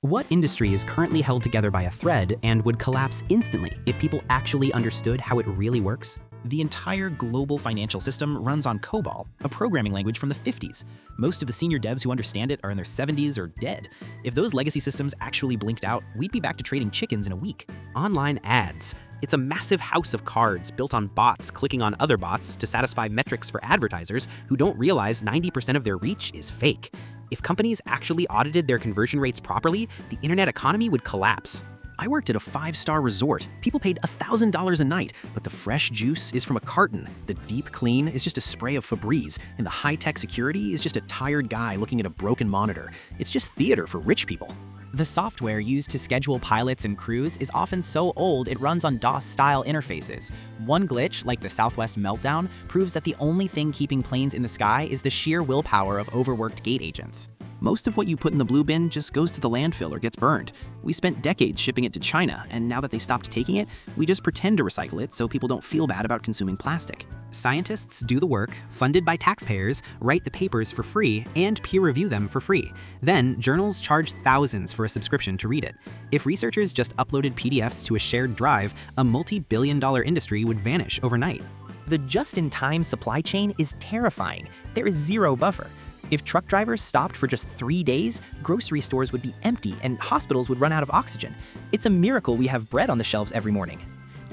What industry is currently held together by a thread and would collapse instantly if people actually understood how it really works? The entire global financial system runs on COBOL, a programming language from the 50s. Most of the senior devs who understand it are in their 70s or dead. If those legacy systems actually blinked out, we'd be back to trading chickens in a week. Online ads. It's a massive house of cards built on bots clicking on other bots to satisfy metrics for advertisers who don't realize 90% of their reach is fake. If companies actually audited their conversion rates properly, the internet economy would collapse. I worked at a 5-star resort. People paid $1,000 a night, but the fresh juice is from a carton. The deep clean is just a spray of Febreze, and the high-tech security is just a tired guy looking at a broken monitor. It's just theater for rich people. The software used to schedule pilots and crews is often so old it runs on DOS-style interfaces. One glitch, like the Southwest Meltdown, proves that the only thing keeping planes in the sky is the sheer willpower of overworked gate agents. Most of what you put in the blue bin just goes to the landfill or gets burned. We spent decades shipping it to China, and now that they stopped taking it, we just pretend to recycle it so people don't feel bad about consuming plastic. Scientists do the work, funded by taxpayers, write the papers for free, and peer review them for free. Then, journals charge thousands for a subscription to read it. If researchers just uploaded PDFs to a shared drive, a multi-billion-dollar industry would vanish overnight. The just-in-time supply chain is terrifying. There is zero buffer. If truck drivers stopped for just 3 days, grocery stores would be empty and hospitals would run out of oxygen. It's a miracle we have bread on the shelves every morning.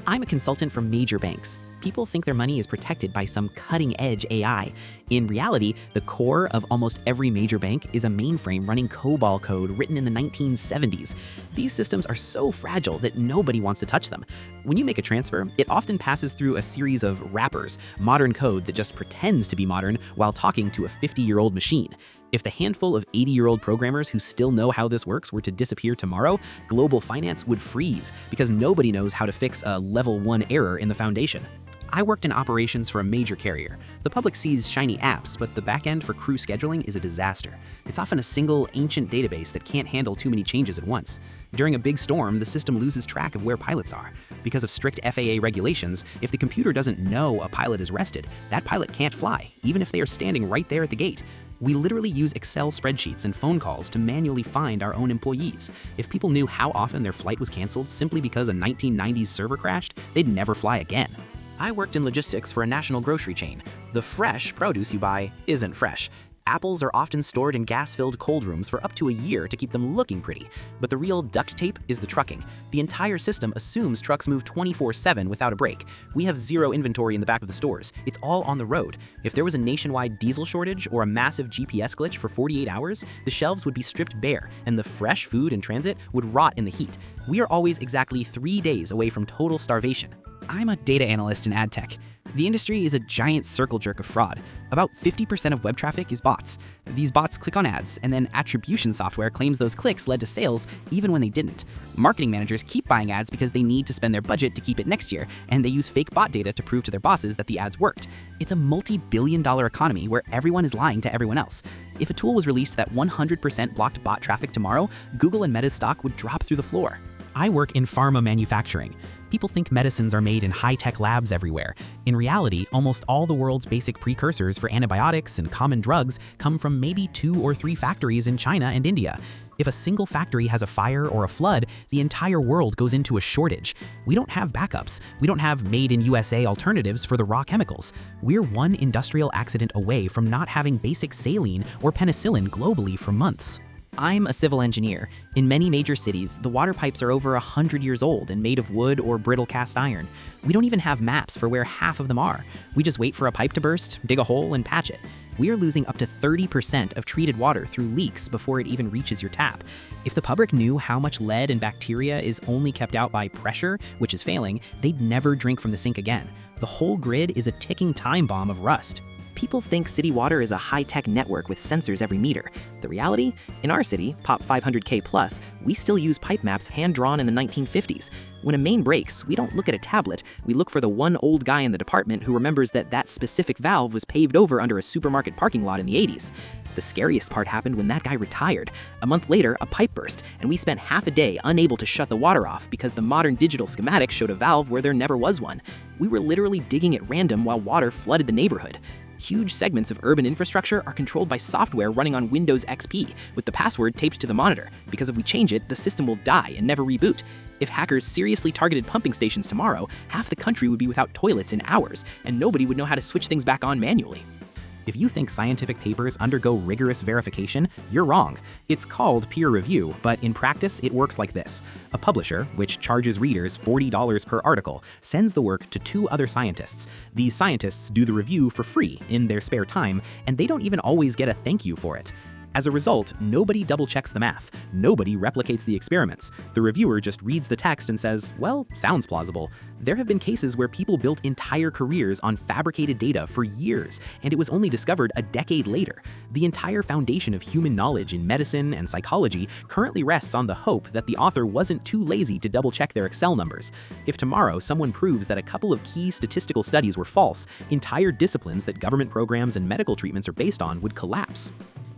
I'm a consultant for major banks. People think their money is protected by some cutting-edge AI. In reality, the core of almost every major bank is a mainframe running COBOL code written in the 1970s. These systems are so fragile that nobody wants to touch them. When you make a transfer, it often passes through a series of wrappers, modern code that just pretends to be modern while talking to a 50-year-old machine. If the handful of 80-year-old programmers who still know how this works were to disappear tomorrow, global finance would freeze because nobody knows how to fix a level 1 error in the foundation. I worked in operations for a major carrier. The public sees shiny apps, but the backend for crew scheduling is a disaster. It's often a single, ancient database that can't handle too many changes at once. During a big storm, the system loses track of where pilots are. Because of strict FAA regulations, if the computer doesn't know a pilot is rested, that pilot can't fly, even if they are standing right there at the gate. We literally use Excel spreadsheets and phone calls to manually find our own employees. If people knew how often their flight was canceled simply because a 1990s server crashed, they'd never fly again. I worked in logistics for a national grocery chain. The fresh produce you buy isn't fresh. Apples are often stored in gas-filled cold rooms for up to a year to keep them looking pretty. But the real duct tape is the trucking. The entire system assumes trucks move 24/7 without a break. We have zero inventory in the back of the stores. It's all on the road. If there was a nationwide diesel shortage or a massive GPS glitch for 48 hours, the shelves would be stripped bare, and the fresh food in transit would rot in the heat. We are always exactly 3 days away from total starvation. I'm a data analyst in ad tech. The industry is a giant circle jerk of fraud. About 50% of web traffic is bots. These bots click on ads, and then attribution software claims those clicks led to sales even when they didn't. Marketing managers keep buying ads because they need to spend their budget to keep it next year, and they use fake bot data to prove to their bosses that the ads worked. It's a multi-billion-dollar economy where everyone is lying to everyone else. If a tool was released that 100% blocked bot traffic tomorrow, Google and Meta's stock would drop through the floor. I work in pharma manufacturing. People think medicines are made in high-tech labs everywhere. In reality, almost all the world's basic precursors for antibiotics and common drugs come from maybe 2 or 3 factories in China and India. If a single factory has a fire or a flood, the entire world goes into a shortage. We don't have backups. We don't have made-in-USA alternatives for the raw chemicals. We're one industrial accident away from not having basic saline or penicillin globally for months. I'm a civil engineer. In many major cities, the water pipes are over 100 years old and made of wood or brittle cast iron. We don't even have maps for where half of them are. We just wait for a pipe to burst, dig a hole, and patch it. We are losing up to 30% of treated water through leaks before it even reaches your tap. If the public knew how much lead and bacteria is only kept out by pressure, which is failing, they'd never drink from the sink again. The whole grid is a ticking time bomb of rust. People think city water is a high-tech network with sensors every meter. The reality? In our city, Pop 500K+, we still use pipe maps hand-drawn in the 1950s. When a main breaks, we don't look at a tablet, we look for the one old guy in the department who remembers that that specific valve was paved over under a supermarket parking lot in the 80s. The scariest part happened when that guy retired. A month later, a pipe burst, and we spent half a day unable to shut the water off because the modern digital schematic showed a valve where there never was one. We were literally digging at random while water flooded the neighborhood. Huge segments of urban infrastructure are controlled by software running on Windows XP, with the password taped to the monitor, because if we change it, the system will die and never reboot. If hackers seriously targeted pumping stations tomorrow, half the country would be without toilets in hours, and nobody would know how to switch things back on manually. If you think scientific papers undergo rigorous verification, you're wrong. It's called peer review, but in practice, it works like this. A publisher, which charges readers $40 per article, sends the work to 2 other scientists. These scientists do the review for free in their spare time, and they don't even always get a thank you for it. As a result, nobody double-checks the math. Nobody replicates the experiments. The reviewer just reads the text and says, well, sounds plausible. There have been cases where people built entire careers on fabricated data for years, and it was only discovered a decade later. The entire foundation of human knowledge in medicine and psychology currently rests on the hope that the author wasn't too lazy to double-check their Excel numbers. If tomorrow someone proves that a couple of key statistical studies were false, entire disciplines that government programs and medical treatments are based on would collapse.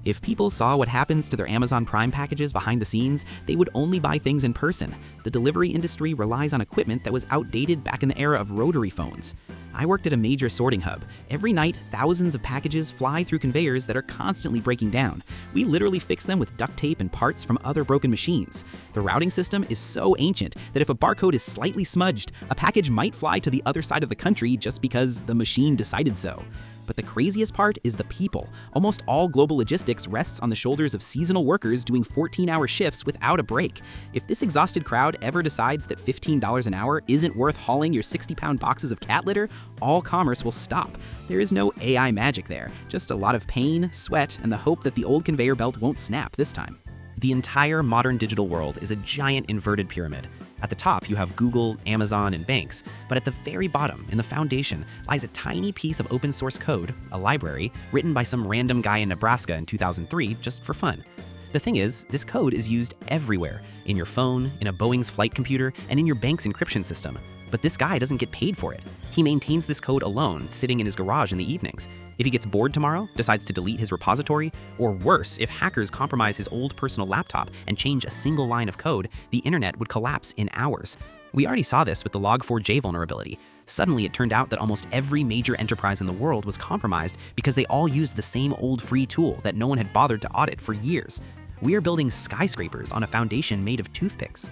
If people saw what happens to their Amazon Prime packages behind the scenes, they would only buy things in person. The delivery industry relies on equipment that was outdated back in the era of rotary phones. I worked at a major sorting hub. Every night, thousands of packages fly through conveyors that are constantly breaking down. We literally fix them with duct tape and parts from other broken machines. The routing system is so ancient that if a barcode is slightly smudged, a package might fly to the other side of the country just because the machine decided so. But the craziest part is the people. Almost all global logistics rests on the shoulders of seasonal workers doing 14-hour shifts without a break. If this exhausted crowd ever decides that $15 an hour isn't worth hauling your 60-pound boxes of cat litter, all commerce will stop. There is no AI magic there, just a lot of pain, sweat, and the hope that the old conveyor belt won't snap this time. The entire modern digital world is a giant inverted pyramid. At the top, you have Google, Amazon, and banks, but at the very bottom, in the foundation, lies a tiny piece of open source code, a library, written by some random guy in Nebraska in 2003 just for fun. The thing is, this code is used everywhere, in your phone, in a Boeing's flight computer, and in your bank's encryption system. But this guy doesn't get paid for it. He maintains this code alone, sitting in his garage in the evenings. If he gets bored tomorrow, decides to delete his repository, or worse, if hackers compromise his old personal laptop and change a single line of code, the internet would collapse in hours. We already saw this with the Log4j vulnerability. Suddenly, it turned out that almost every major enterprise in the world was compromised because they all used the same old free tool that no one had bothered to audit for years. We are building skyscrapers on a foundation made of toothpicks.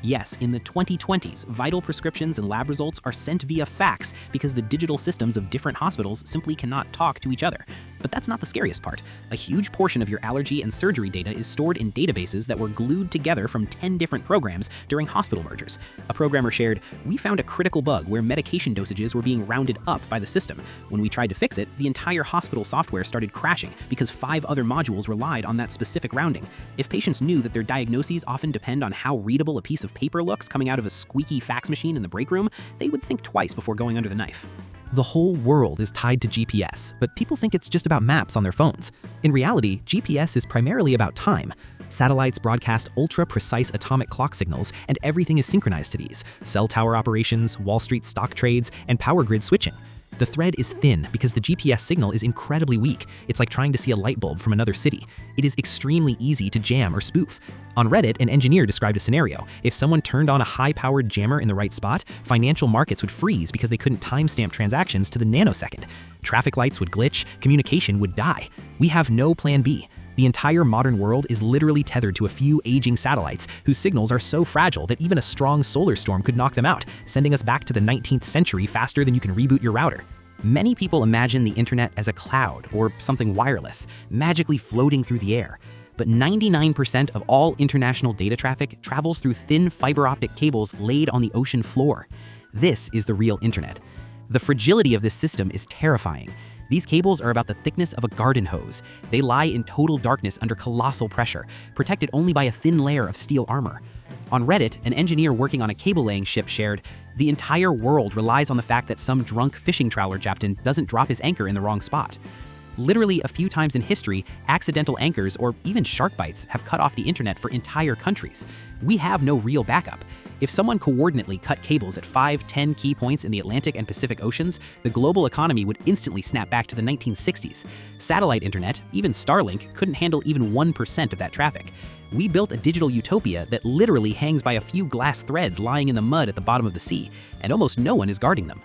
Yes, in the 2020s, vital prescriptions and lab results are sent via fax because the digital systems of different hospitals simply cannot talk to each other. But that's not the scariest part. A huge portion of your allergy and surgery data is stored in databases that were glued together from 10 different programs during hospital mergers. A programmer shared, "We found a critical bug where medication dosages were being rounded up by the system. When we tried to fix it, the entire hospital software started crashing because 5 other modules relied on that specific rounding. If patients knew that their diagnoses often depend on how readable a piece of paper looks coming out of a squeaky fax machine in the break room, they would think twice before going under the knife." The whole world is tied to GPS, but people think it's just about maps on their phones. In reality, GPS is primarily about time. Satellites broadcast ultra-precise atomic clock signals, and everything is synchronized to these: cell tower operations, Wall Street stock trades, and power grid switching. The thread is thin because the GPS signal is incredibly weak. It's like trying to see a light bulb from another city. It is extremely easy to jam or spoof. On Reddit, an engineer described a scenario. If someone turned on a high-powered jammer in the right spot, financial markets would freeze because they couldn't timestamp transactions to the nanosecond. Traffic lights would glitch, communication would die. We have no plan B. The entire modern world is literally tethered to a few aging satellites whose signals are so fragile that even a strong solar storm could knock them out, sending us back to the 19th century faster than you can reboot your router. Many people imagine the internet as a cloud or something wireless, magically floating through the air. But 99% of all international data traffic travels through thin fiber optic cables laid on the ocean floor. This is the real internet. The fragility of this system is terrifying. These cables are about the thickness of a garden hose. They lie in total darkness under colossal pressure, protected only by a thin layer of steel armor. On Reddit, an engineer working on a cable-laying ship shared, "The entire world relies on the fact that some drunk fishing trawler captain doesn't drop his anchor in the wrong spot." Literally a few times in history, accidental anchors or even shark bites have cut off the internet for entire countries. We have no real backup. If someone coordinately cut cables at 5-10 key points in the Atlantic and Pacific Oceans, the global economy would instantly snap back to the 1960s. Satellite internet, even Starlink, couldn't handle even 1% of that traffic. We built a digital utopia that literally hangs by a few glass threads lying in the mud at the bottom of the sea, and almost no one is guarding them.